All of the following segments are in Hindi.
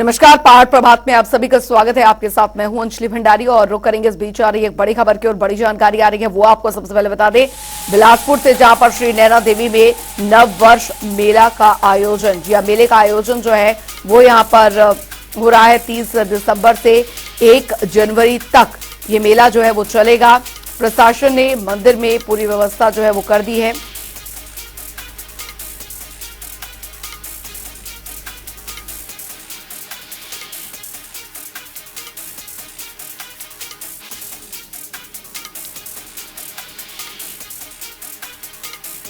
नमस्कार, पहाड़ प्रभात में आप सभी का स्वागत है। आपके साथ मैं हूं अंजलि भंडारी और रुक करेंगे इस बीच आ रही एक बड़ी खबर की और बड़ी जानकारी आ रही है, वो आपको सबसे पहले बता दें। बिलासपुर से जहां पर श्री नैना देवी में नव वर्ष मेला का आयोजन, जी मेले का आयोजन जो है वो यहां पर हो रहा है। 30 दिसंबर से 1 जनवरी तक ये मेला जो है वो चलेगा। प्रशासन ने मंदिर में पूरी व्यवस्था जो है वो कर दी है।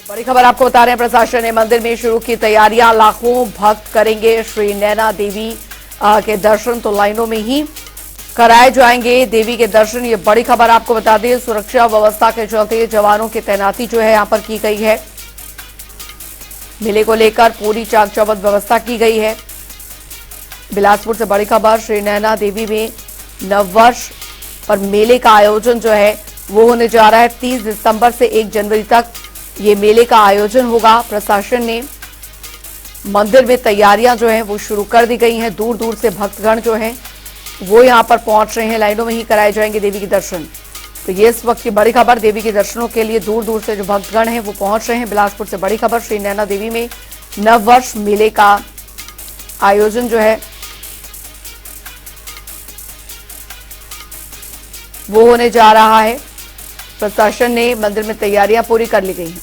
बड़ी खबर आपको बता रहे हैं, प्रशासन ने मंदिर में शुरू की तैयारियां। लाखों भक्त करेंगे श्री नैना देवी के दर्शन, तो लाइनों में ही कराए जाएंगे देवी के दर्शन। ये बड़ी खबर आपको बता दें। सुरक्षा व्यवस्था के चलते जवानों की तैनाती जो है यहां पर की गई है। मेले को लेकर पूरी चाक चौबंद व्यवस्था की गई है। बिलासपुर से बड़ी खबर, श्री नैना देवी में नववर्ष और मेले का आयोजन जो है वो होने जा रहा है। 30 दिसंबर से 1 जनवरी तक ये मेले का आयोजन होगा। प्रशासन ने मंदिर में तैयारियां जो हैं वो शुरू कर दी गई हैं। दूर दूर से भक्तगण जो हैं वो यहां पर पहुंच रहे हैं। लाइनों में ही कराए जाएंगे देवी के दर्शन। तो ये इस वक्त की बड़ी खबर, देवी के दर्शनों के लिए दूर दूर से जो भक्तगण हैं वो पहुंच रहे हैं। बिलासपुर से बड़ी खबर, श्री नैना देवी में नववर्ष मेले का आयोजन जो है वो होने जा रहा है। प्रशासन ने मंदिर में तैयारियां पूरी कर ली गई हैं।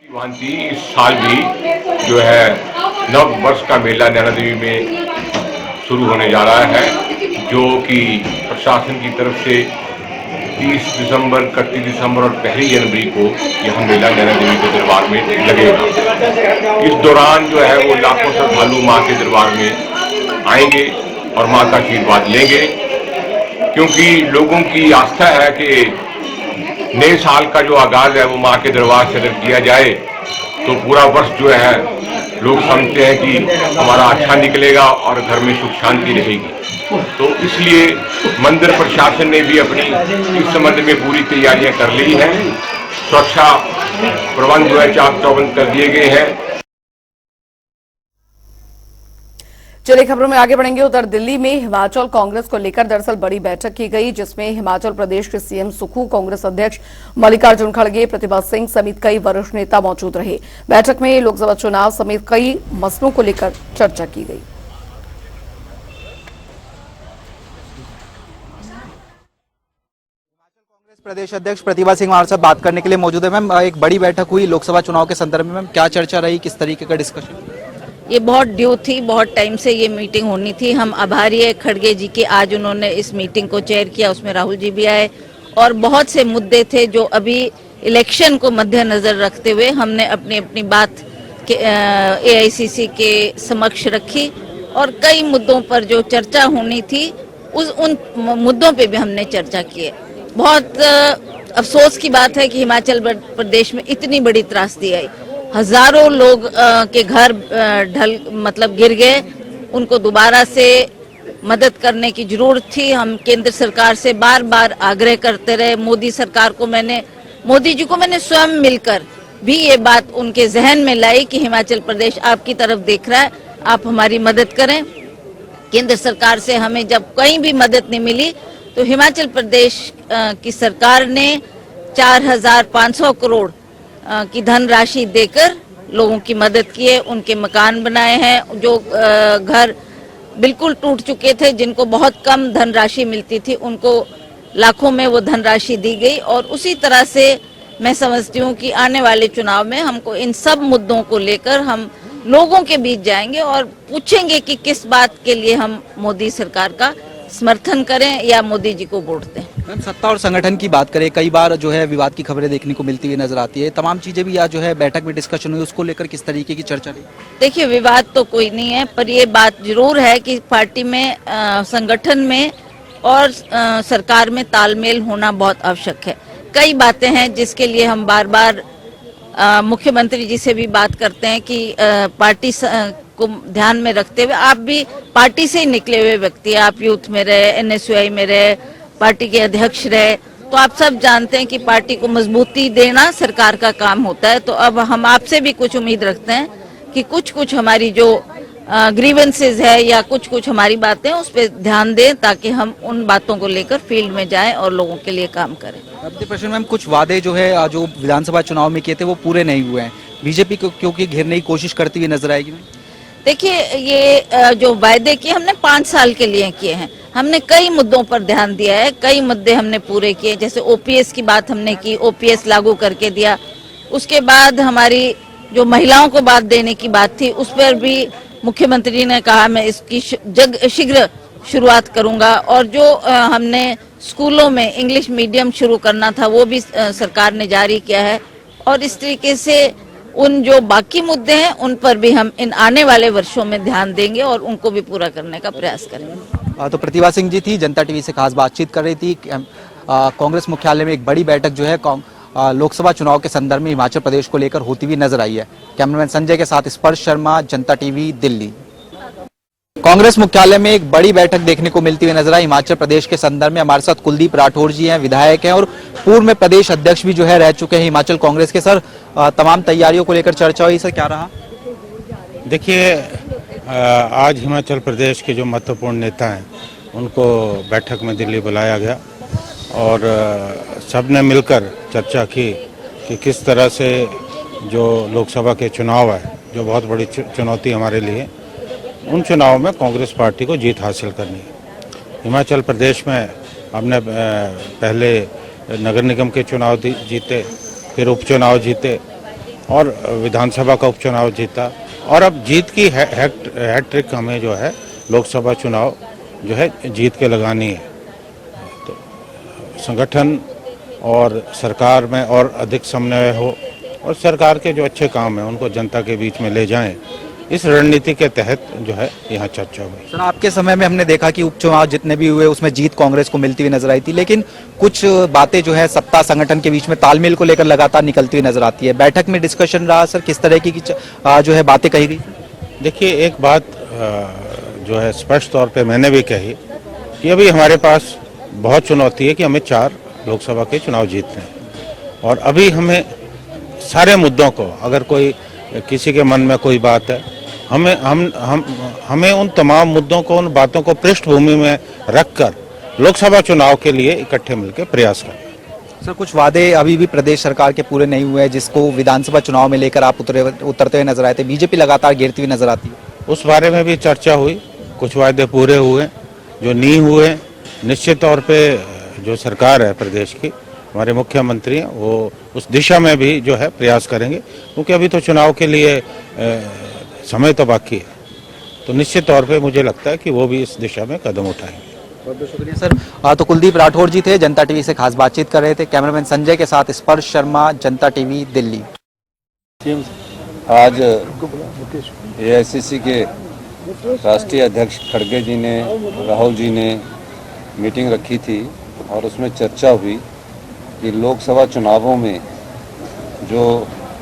भांति इस साल भी जो है नव वर्ष का मेला नैना देवी में शुरू होने जा रहा है, जो कि प्रशासन की तरफ से 30 दिसंबर, 31 दिसंबर और 1 जनवरी को यह मेला नैना देवी के दरबार में लगेगा। इस दौरान जो है वो लाखों श्रद्धालु मां के दरबार में आएंगे और मां का आशीर्वाद लेंगे, क्योंकि लोगों की आस्था है कि नए साल का जो आगाज है वो मां के दरबार से अगर किया जाए तो पूरा वर्ष जो है लोग समझते हैं कि हमारा अच्छा निकलेगा और घर में सुख शांति रहेगी। तो इसलिए मंदिर प्रशासन ने भी अपनी इस संबंध में पूरी तैयारियां कर ली हैं। सुरक्षा प्रबंध जो है चाक चौबंद कर दिए गए हैं। चलिए खबरों में आगे बढ़ेंगे। उधर दिल्ली में हिमाचल कांग्रेस को लेकर दरअसल बड़ी बैठक की गई, जिसमें हिमाचल प्रदेश के सीएम सुक्खू, कांग्रेस अध्यक्ष मल्लिकार्जुन खड़गे, प्रतिभा सिंह समेत कई वरिष्ठ नेता मौजूद रहे। बैठक में लोकसभा चुनाव समेत कई मसलों को लेकर चर्चा की गई। प्रदेश अध्यक्ष प्रतिभा सिंह हमारे साथ बात करने के लिए मौजूद है। मैम, एक बड़ी बैठक हुई लोकसभा चुनाव के संदर्भ में, मैम क्या चर्चा रही, किस तरीके का डिस्कशन? ये बहुत ड्यू थी, बहुत टाइम से ये मीटिंग होनी थी। हम आभारी है खड़गे जी के, आज उन्होंने इस मीटिंग को चेयर किया, उसमें राहुल जी भी आए और बहुत से मुद्दे थे जो अभी इलेक्शन को मद्देनजर रखते हुए हमने अपनी अपनी बात एआईसीसी के समक्ष रखी और कई मुद्दों पर जो चर्चा होनी थी उन मुद्दों पे भी हमने चर्चा की है। बहुत अफसोस की बात है कि हिमाचल प्रदेश में इतनी बड़ी त्रासदी आई, हजारों लोग के घर गिर गए। उनको दोबारा से मदद करने की जरूरत थी। हम केंद्र सरकार से बार बार आग्रह करते रहे। मोदी जी को मैंने स्वयं मिलकर भी ये बात उनके जहन में लाई कि हिमाचल प्रदेश आपकी तरफ देख रहा है, आप हमारी मदद करें। केंद्र सरकार से हमें जब कहीं भी मदद नहीं मिली तो हिमाचल प्रदेश की सरकार ने 4500 करोड़ की धनराशि देकर लोगों की मदद की है। उनके मकान बनाए हैं, जो घर बिल्कुल टूट चुके थे, जिनको बहुत कम धनराशि मिलती थी, उनको लाखों में वो धनराशि दी गई। और उसी तरह से मैं समझती हूँ कि आने वाले चुनाव में हमको इन सब मुद्दों को लेकर हम लोगों के बीच जाएंगे और पूछेंगे कि किस बात के लिए हम मोदी सरकार का समर्थन करें या मोदी जी को वोट दें। मैम, सत्ता और संगठन की बात करें, कई बार जो है विवाद की खबरें देखने को मिलती हुई नजर आती है। तमाम चीजें भी आज जो है बैठक में डिस्कशन हुई, उसको लेकर किस तरीके की चर्चा रही? देखिए, विवाद तो कोई नहीं है, पर ये बात जरूर है कि पार्टी में, संगठन में और सरकार में तालमेल होना बहुत आवश्यक है। कई बातें हैं जिसके लिए हम बार बार मुख्यमंत्री जी से भी बात करते हैं कि पार्टी को ध्यान में रखते हुए, आप भी पार्टी से ही निकले हुए व्यक्ति हैं, आप यूथ में रहे, एनएसयूआई में रहे, पार्टी के अध्यक्ष रहे, तो आप सब जानते हैं कि पार्टी को मजबूती देना सरकार का काम होता है। तो अब हम आपसे भी कुछ उम्मीद रखते हैं कि कुछ हमारी जो ग्रीवेंसेस है या कुछ कुछ हमारी बातें उस पर ध्यान दें ताकि हम उन बातों को लेकर फील्ड में जाएं और लोगों के लिए काम करें। अपने प्रश्न में कुछ वादे जो है जो विधानसभा चुनाव में किए थे वो पूरे नहीं हुए हैं, बीजेपी को क्योंकि घेरने की कोशिश करती हुई नजर आएगी। देखिए, ये जो वायदे किए हमने 5 साल के लिए किए हैं। हमने कई मुद्दों पर ध्यान दिया है, कई मुद्दे हमने पूरे किए। जैसे ओपीएस की बात हमने की, ओपीएस लागू करके दिया। उसके बाद हमारी जो महिलाओं को बात देने की बात थी उस पर भी मुख्यमंत्री ने कहा मैं इसकी शीघ्र शुरुआत करूंगा। और जो हमने स्कूलों में इंग्लिश मीडियम शुरू करना था वो भी सरकार ने जारी किया है। और इस तरीके से उन जो बाकी मुद्दे हैं उन पर भी हम इन आने वाले वर्षों में ध्यान देंगे और उनको भी पूरा करने का प्रयास करेंगे। तो प्रतिभा सिंह जी थी, जनता टीवी से खास बातचीत कर रही थी। कांग्रेस मुख्यालय में एक बड़ी बैठक जो है लोकसभा चुनाव के संदर्भ में हिमाचल प्रदेश को लेकर होती हुई नजर आई है। कैमरामैन संजय के साथ स्पर्श शर्मा, जनता टीवी, दिल्ली। कांग्रेस मुख्यालय में एक बड़ी बैठक देखने को मिलती हुई नजर आई हिमाचल प्रदेश के संदर्भ में। हमारे साथ कुलदीप राठौर जी हैं, विधायक हैं और पूर्व में प्रदेश अध्यक्ष भी जो है रह चुके हैं हिमाचल कांग्रेस के। सर, तमाम तैयारियों को लेकर चर्चा हुई, सर क्या रहा? देखिए, आज हिमाचल प्रदेश के जो महत्वपूर्ण नेता हैं उनको बैठक में दिल्ली बुलाया गया और सब ने मिलकर चर्चा की कि किस तरह से जो लोकसभा के चुनाव है, जो बहुत बड़ी चुनौती हमारे लिए, उन चुनावों में कांग्रेस पार्टी को जीत हासिल करनी है। हिमाचल प्रदेश में हमने पहले नगर निगम के चुनाव जीते, फिर उपचुनाव जीते और विधानसभा का उपचुनाव जीता और अब जीत की हैट्रिक हमें जो है लोकसभा चुनाव जो है जीत के लगानी है। तो संगठन और सरकार में और अधिक समन्वय हो और सरकार के जो अच्छे काम हैं उनको जनता के बीच में ले जाएं, इस रणनीति के तहत जो है यहाँ चर्चा हुई। सर, आपके समय में हमने देखा कि उपचुनाव जितने भी हुए उसमें जीत कांग्रेस को मिलती हुई नजर आई थी, लेकिन कुछ बातें जो है सत्ता संगठन के बीच में तालमेल को लेकर लगातार निकलती हुई नजर आती है। बैठक में डिस्कशन रहा सर, किस तरह की जो है बातें कही गई? देखिए, एक बात जो है स्पष्ट तौर पे मैंने भी कही कि अभी हमारे पास बहुत चुनौती है कि हमें 4 लोकसभा के चुनाव जीतने हैं और अभी हमें सारे मुद्दों को, अगर कोई किसी के मन में कोई बात है, हमें उन तमाम मुद्दों को, उन बातों को पृष्ठभूमि में रखकर लोकसभा चुनाव के लिए इकट्ठे मिलकर प्रयास करें। सर, कुछ वादे अभी भी प्रदेश सरकार के पूरे नहीं हुए हैं जिसको विधानसभा चुनाव में लेकर आप उतरते हुए नजर आए थे। बीजेपी लगातार घेरती हुई नजर आती है। उस बारे में भी चर्चा हुई। कुछ वादे पूरे हुए, जो नहीं हुए निश्चित तौर पे जो सरकार है प्रदेश की, हमारे मुख्यमंत्री हैं, वो उस दिशा में भी जो है प्रयास करेंगे, क्योंकि अभी तो चुनाव के लिए समय तो बाकी है। तो निश्चित तौर पे मुझे लगता है कि वो भी इस दिशा में कदम उठाएंगे। बहुत बहुत शुक्रिया सर। तो कुलदीप राठौर जी थे, जनता टीवी से खास बातचीत कर रहे थे। कैमरामैन संजय के साथ स्पर्श शर्मा, जनता टीवी, दिल्ली। आज एआईसीसी के राष्ट्रीय अध्यक्ष खड़गे जी ने, राहुल जी ने मीटिंग रखी थी और उसमें चर्चा हुई कि लोकसभा चुनावों में जो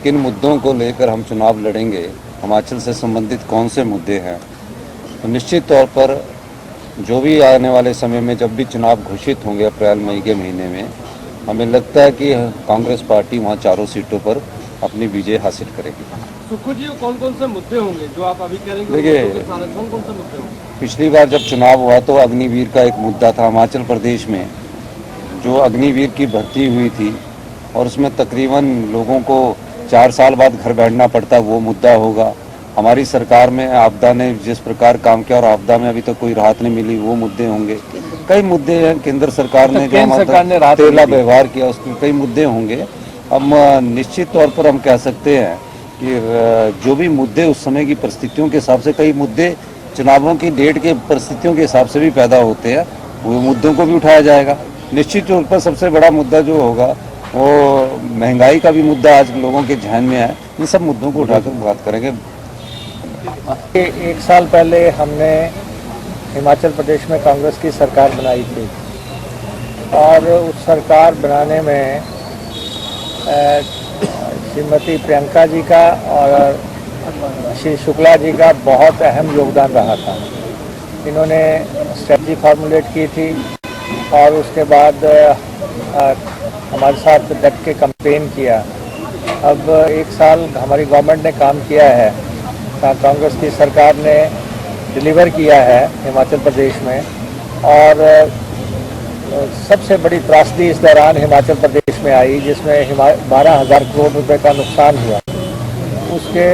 किन मुद्दों को लेकर हम चुनाव लड़ेंगे, हिमाचल से संबंधित कौन से मुद्दे हैं। तो निश्चित तौर पर जो भी आने वाले समय में जब भी चुनाव घोषित होंगे अप्रैल मई के महीने में, हमें लगता है कि कांग्रेस पार्टी वहाँ 4 सीटों पर अपनी विजय हासिल करेगी। सुखू जी, कौन कौन से मुद्दे होंगे जो आप अभी करेंगे? देखिए, कौन कौन से मुद्दे होंगे? पिछली बार जब चुनाव हुआ तो अग्निवीर का एक मुद्दा था। हिमाचल प्रदेश में जो अग्निवीर की भर्ती हुई थी और उसमें तकरीबन लोगों को 4 साल बाद घर बैठना पड़ता, वो मुद्दा होगा। हमारी सरकार में आपदा ने जिस प्रकार काम किया और आपदा में अभी तक कोई राहत नहीं मिली, वो मुद्दे होंगे। कई मुद्दे हैं। केंद्र सरकार ने जो तेला व्यवहार किया, उसके कई मुद्दे होंगे। हम निश्चित तौर पर हम कह सकते हैं कि जो भी मुद्दे उस समय की परिस्थितियों के हिसाब से, कई मुद्दे चुनावों की डेट के परिस्थितियों के हिसाब से भी पैदा होते हैं, वो मुद्दों को भी उठाया जाएगा। निश्चित तौर पर सबसे बड़ा मुद्दा जो होगा वो महंगाई का भी मुद्दा आज लोगों के ध्यान में है। इन सब मुद्दों को उठाकर बात करेंगे। 1 साल पहले हमने हिमाचल प्रदेश में कांग्रेस की सरकार बनाई थी और उस सरकार बनाने में श्रीमती प्रियंका जी का और श्री शुक्ला जी का बहुत अहम योगदान रहा था। इन्होंने स्ट्रेटजी फॉर्मुलेट की थी और उसके बाद हमारे साथ डट के कैंपेन किया। अब 1 साल हमारी गवर्नमेंट ने काम किया है। कांग्रेस की सरकार ने डिलीवर किया है हिमाचल प्रदेश में। और सबसे बड़ी त्रासदी इस दौरान हिमाचल प्रदेश में आई, जिसमें 12,000 करोड़ रुपए का नुकसान हुआ। उसके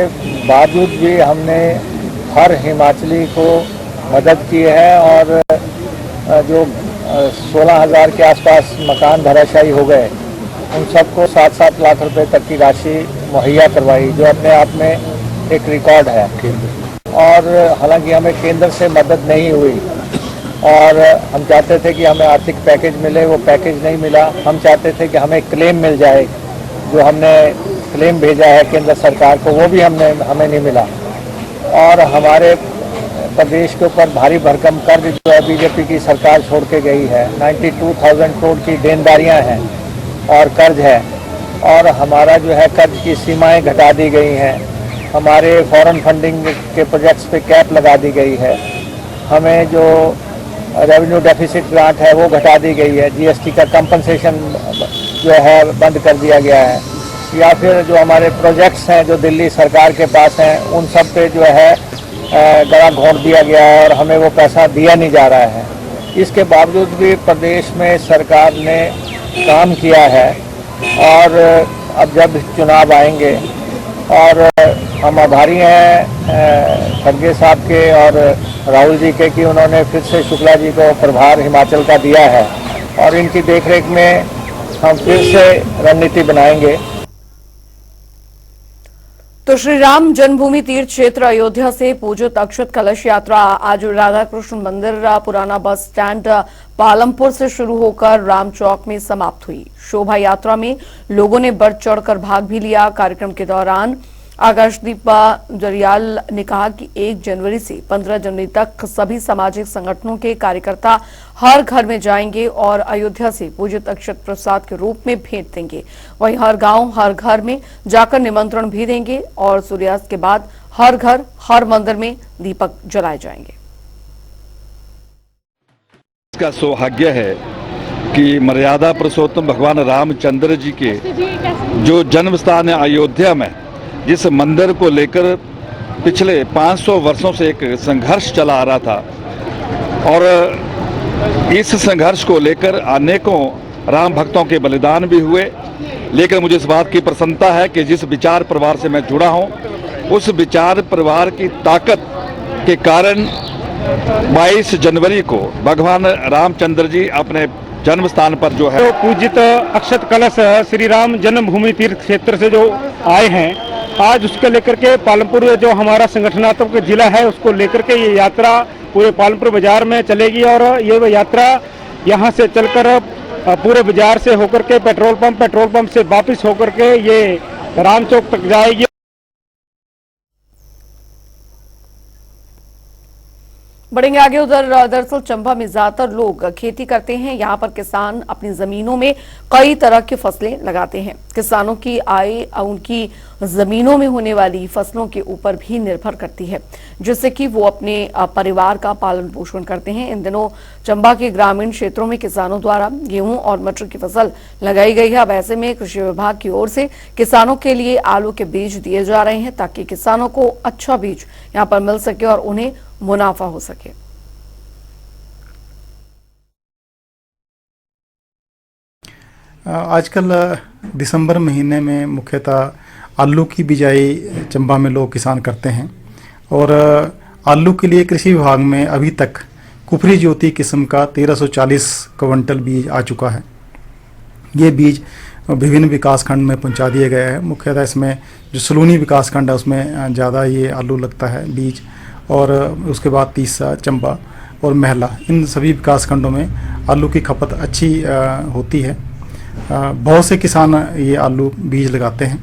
बावजूद भी हमने हर हिमाचली को मदद की है और जो 16,000 के आसपास मकान धराशायी हो गए, उन सबको 7-7 लाख रुपए तक की राशि मुहैया करवाई, जो अपने आप में एक रिकॉर्ड है। और हालांकि हमें केंद्र से मदद नहीं हुई और हम चाहते थे कि हमें आर्थिक पैकेज मिले, वो पैकेज नहीं मिला। हम चाहते थे कि हमें क्लेम मिल जाए, जो हमने क्लेम भेजा है केंद्र सरकार को, वो भी हमें नहीं मिला। और हमारे प्रदेश के ऊपर भारी भरकम कर्ज जो है बीजेपी की सरकार छोड़ के गई है, 92,000 करोड़ की देनदारियां हैं और कर्ज है। और हमारा जो है कर्ज की सीमाएं घटा दी गई हैं, हमारे फॉरेन फंडिंग के प्रोजेक्ट्स पे कैप लगा दी गई है, हमें जो रेवेन्यू डेफिसिट ग्रांट है वो घटा दी गई है, जीएसटी का कंपनसेशन जो है बंद कर दिया गया है, या फिर जो हमारे प्रोजेक्ट्स हैं जो दिल्ली सरकार के पास हैं, उन सब पे जो है गला घोंट दिया गया है और हमें वो पैसा दिया नहीं जा रहा है। इसके बावजूद भी प्रदेश में सरकार ने काम किया है और अब जब चुनाव आएंगे, और हम आभारी हैं खड़गे साहब के और राहुल जी के कि उन्होंने फिर से शुक्ला जी को प्रभार हिमाचल का दिया है और इनकी देखरेख में हम फिर से रणनीति बनाएंगे। तो श्री राम जन्मभूमि तीर्थ क्षेत्र अयोध्या से पूजित अक्षत कलश यात्रा आज राधा कृष्ण मंदिर पुराना बस स्टैंड पालमपुर से शुरू होकर राम चौक में समाप्त हुई। शोभा यात्रा में लोगों ने बढ़ चढ़कर भाग भी लिया। कार्यक्रम के दौरान आकाशदीप जरियाल ने कहा कि 1 जनवरी से 15 जनवरी तक सभी सामाजिक संगठनों के कार्यकर्ता हर घर में जाएंगे और अयोध्या से पूजित अक्षत प्रसाद के रूप में भेंट देंगे। वहीं हर गांव हर घर में जाकर निमंत्रण भी देंगे और सूर्यास्त के बाद हर घर हर मंदिर में दीपक जलाए जाएंगे। इसका सौभाग्य है कि मर्यादा पुरुषोत्तम भगवान रामचंद्र जी के जो जन्म स्थान है अयोध्या में, जिस मंदिर को लेकर पिछले 500 वर्षों से एक संघर्ष चला आ रहा था और इस संघर्ष को लेकर अनेकों राम भक्तों के बलिदान भी हुए, लेकिन मुझे इस बात की प्रसन्नता है कि जिस विचार परिवार से मैं जुड़ा हूं, उस विचार परिवार की ताकत के कारण 22 जनवरी को भगवान रामचंद्र जी अपने जन्म स्थान पर जो है तो पूजित अक्षत कलश श्री राम जन्मभूमि तीर्थ क्षेत्र से जो आए हैं, आज उसके लेकर के पालमपुर जो हमारा संगठनात्मक जिला है उसको लेकर के ये यात्रा पूरे पालमपुर बाजार में चलेगी और ये यात्रा यहाँ से चलकर पूरे बाजार से होकर के पेट्रोल पंप से वापस होकर के ये राम चौक तक जाएगी। बढ़ेंगे आगे। उधर दरअसल चंबा में ज्यादातर लोग खेती करते हैं। यहाँ पर किसान अपनी जमीनों में कई तरह की फसलें लगाते हैं। किसानों की आय उनकी जमीनों में होने वाली फसलों के ऊपर भी निर्भर करती है, जिससे कि वो अपने परिवार का पालन पोषण करते हैं। इन दिनों चंबा के ग्रामीण क्षेत्रों में किसानों द्वारा गेहूं और मटर की फसल लगाई गई है। अब ऐसे में कृषि विभाग की ओर से किसानों के लिए आलू के बीज दिए जा रहे हैं, ताकि किसानों को अच्छा बीज यहाँ पर मिल सके और उन्हें मुनाफा हो सके। आजकल दिसंबर महीने में मुख्यतः आलू की बिजाई चंबा में लोग किसान करते हैं और आलू के लिए कृषि विभाग में अभी तक कुफरी ज्योति किस्म का 1340 क्विंटल बीज आ चुका है। ये बीज विभिन्न विकास खंड में पहुंचा दिया गया है। मुख्यतः इसमें जो सलूनी विकास खंड है उसमें ज़्यादा ये आलू लगता है बीज, और उसके बाद तीसा, चंबा और महला, इन सभी विकास खंडों में आलू की खपत अच्छी होती है। बहुत से किसान ये आलू बीज लगाते हैं।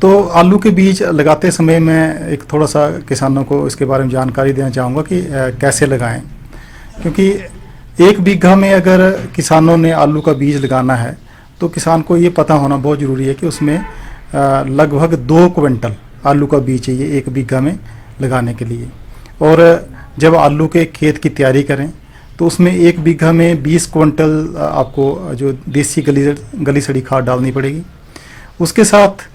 तो आलू के बीज लगाते समय मैं एक थोड़ा सा किसानों को इसके बारे में जानकारी देना चाहूँगा कि कैसे लगाएं, क्योंकि 1 बीघा में अगर किसानों ने आलू का बीज लगाना है तो किसान को ये पता होना बहुत ज़रूरी है कि उसमें लगभग 2 क्विंटल आलू का बीज चाहिए 1 बीघा में लगाने के लिए। और जब आलू के खेत की तैयारी करें तो उसमें 1 बीघा में 20 क्विंटल आपको जो देसी गली सड़ी खाद डालनी पड़ेगी। उसके साथ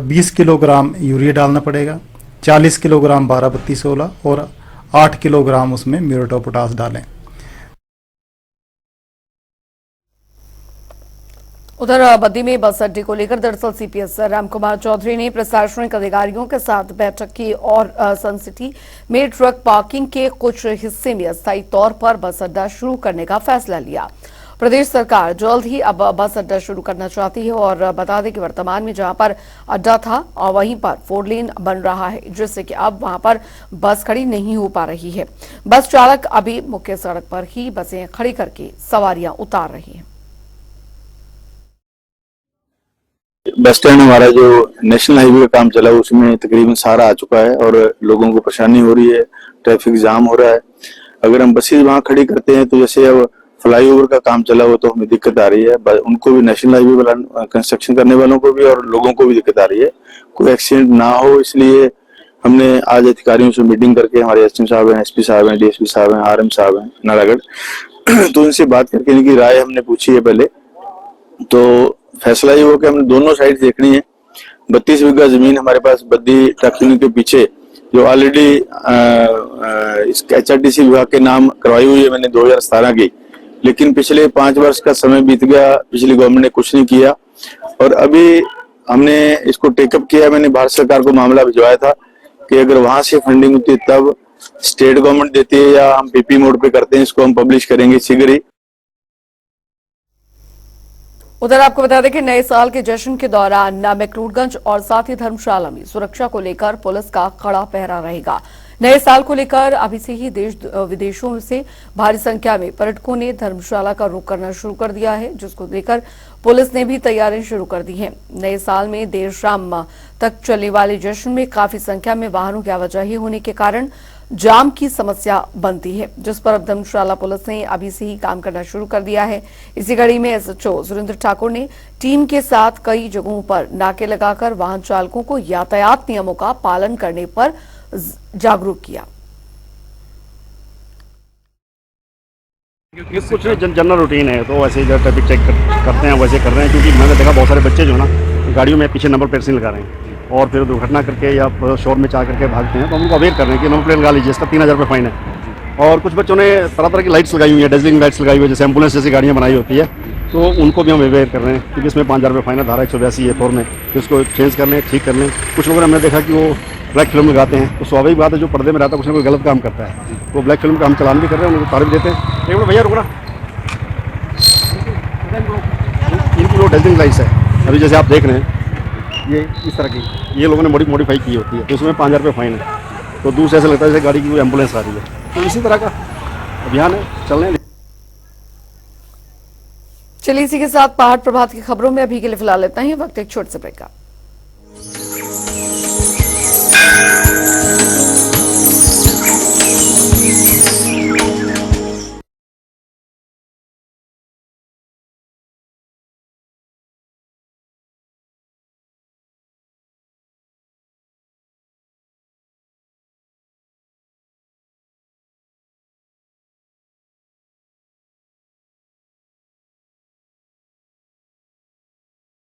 20 किलोग्राम यूरिया डालना पड़ेगा 40 किलोग्राम 12-32-16 और 8 किलोग्राम उसमें म्यूरेट ऑफ पोटाश डालें। उधर बद्दी में बस अड्डे को लेकर दरअसल सीपीएस रामकुमार चौधरी ने प्रशासनिक अधिकारियों के साथ बैठक की और सन सिटी में ट्रक पार्किंग के कुछ हिस्से में अस्थायी तौर पर बस अड्डा शुरू करने का फैसला लिया। प्रदेश सरकार जल्द ही अब बस अड्डा शुरू करना चाहती है और बता दें कि वर्तमान में जहां पर अड्डा था और वहीं पर 4 लेन बन रहा है, जिससे कि अब वहां पर बस खड़ी नहीं हो पा रही है। बस चालक अभी मुख्य सड़क पर ही बसें खड़ी करके सवारियां उतार रही हैं। बस स्टैंड हमारा जो नेशनल हाईवे का काम चला उसमें तकरीबन सारा आ चुका है और लोगों को परेशानी हो रही है, ट्रैफिक जाम हो रहा है। अगर हम बसेज वहां खड़ी करते हैं तो जैसे अब फ्लाईओवर का काम चला हो तो हमें दिक्कत आ रही है, उनको भी, नेशनल हाईवे वाला कंस्ट्रक्शन करने वालों को भी और लोगों को भी दिक्कत आ रही है, कोई एक्सीडेंट ना हो। इसलिए हमने आज अधिकारियों से मीटिंग करके, हमारे एसएम साहब हैं, एसपी साहब हैं, डीएसपी साहब हैं, आरएम साहब हैं नालागढ़, तो उनसे बात करके इनकी राय हमने पूछी है पहले। तो फैसला ये हुआ कि हमने दोनों साइड देखनी है। 32 बीघा जमीन हमारे पास बद्दी ट्रक यूनियन के पीछे जो ऑलरेडी इस HRTC विभाग के नाम करवाई हुई है मैंने 2017 की, लेकिन पिछले 5 वर्ष का समय बीत गया, पिछली गवर्नमेंट ने कुछ नहीं किया और अभी हमने इसको टेकअप किया। मैंने भारत सरकार को मामला भिजवाया था कि अगर वहां से फंडिंग होती है तब स्टेट गवर्नमेंट देती है या हम PP मोड पे करते हैं, इसको हम पब्लिश करेंगे शीघ्र ही। उधर आपको बता दें कि नए साल के जश्न के दौरान मैक्लोडगंज और साथ ही धर्मशाला में सुरक्षा को लेकर पुलिस का कड़ा पहरा रहेगा। नए साल को लेकर अभी से ही देश विदेशों से भारी संख्या में पर्यटकों ने धर्मशाला का रुख करना शुरू कर दिया है, जिसको लेकर पुलिस ने भी तैयारियां शुरू कर दी हैं। नए साल में देर शाम तक चलने वाले जश्न में काफी संख्या में वाहनों की आवाजाही होने के कारण जाम की समस्या बनती है, जिस पर अब धर्मशाला पुलिस ने अभी से ही काम करना शुरू कर दिया है। इसी कड़ी में SHO सुरेंद्र ठाकुर ने टीम के साथ कई जगहों पर नाके लगाकर वाहन चालकों को यातायात नियमों का पालन करने पर जागरूक किया। ये कुछ जनरल रूटीन है, तो वैसे इधर ट्रैफिक चेक करते हैं, वैसे कर रहे हैं, क्योंकि मैंने देखा बहुत सारे बच्चे जो है ना गाड़ियों में पीछे नंबर प्लेट नहीं लगा रहे हैं और फिर दुर्घटना करके या शोर में चा करके भागते हैं, तो हम उनको अवेयर कर रहे हैं कि नंबर प्लेट लगा लीजिए, इसका 3000 रुपये फाइन है। और कुछ बच्चों ने तरह तरह की लाइट्स लगाई हुई है, डेजलिंग लाइट्स लगाई हुई है, जैसे एम्बुलेंस जैसी गाड़ियाँ बनाई होती है, तो उनको भी हम अवेयर कर रहे हैं, क्योंकि इसमें 5000 रुपये फाइन है, धारा 182 है 4 में, तो इसको चेंज कर लें, ठीक कर लें। कुछ लोगों ने हमने देखा कि वो ब्लैक फिल्म लगाते हैं, तो स्वाभाविक बात है जो पर्दे में रहता है कुछ ना कोई गलत काम करता है, तो ब्लैक फिल्म का हम चलान भी कर रहे हैं, उनको तार भी देते हैं। एक मिनट भैया रुकना, इनकी वो डेजलिंग लाइट्स है अभी जैसे आप देख रहे हैं, ये इस तरह की ये लोगों ने मॉडिफाई की होती है, तो उसमें 5000 रुपये फाइन है। तो दूर से ऐसा लगता है जैसे गाड़ी की कोई एम्बुलेंस आ रही है, तो इसी तरह का अभियान है, चल रहे हैं। चलिए इसी के साथ पहाड़ प्रभात की खबरों में अभी के लिए फिलहाल इतना ही। वक्त एक छोटे से ब्रेक का।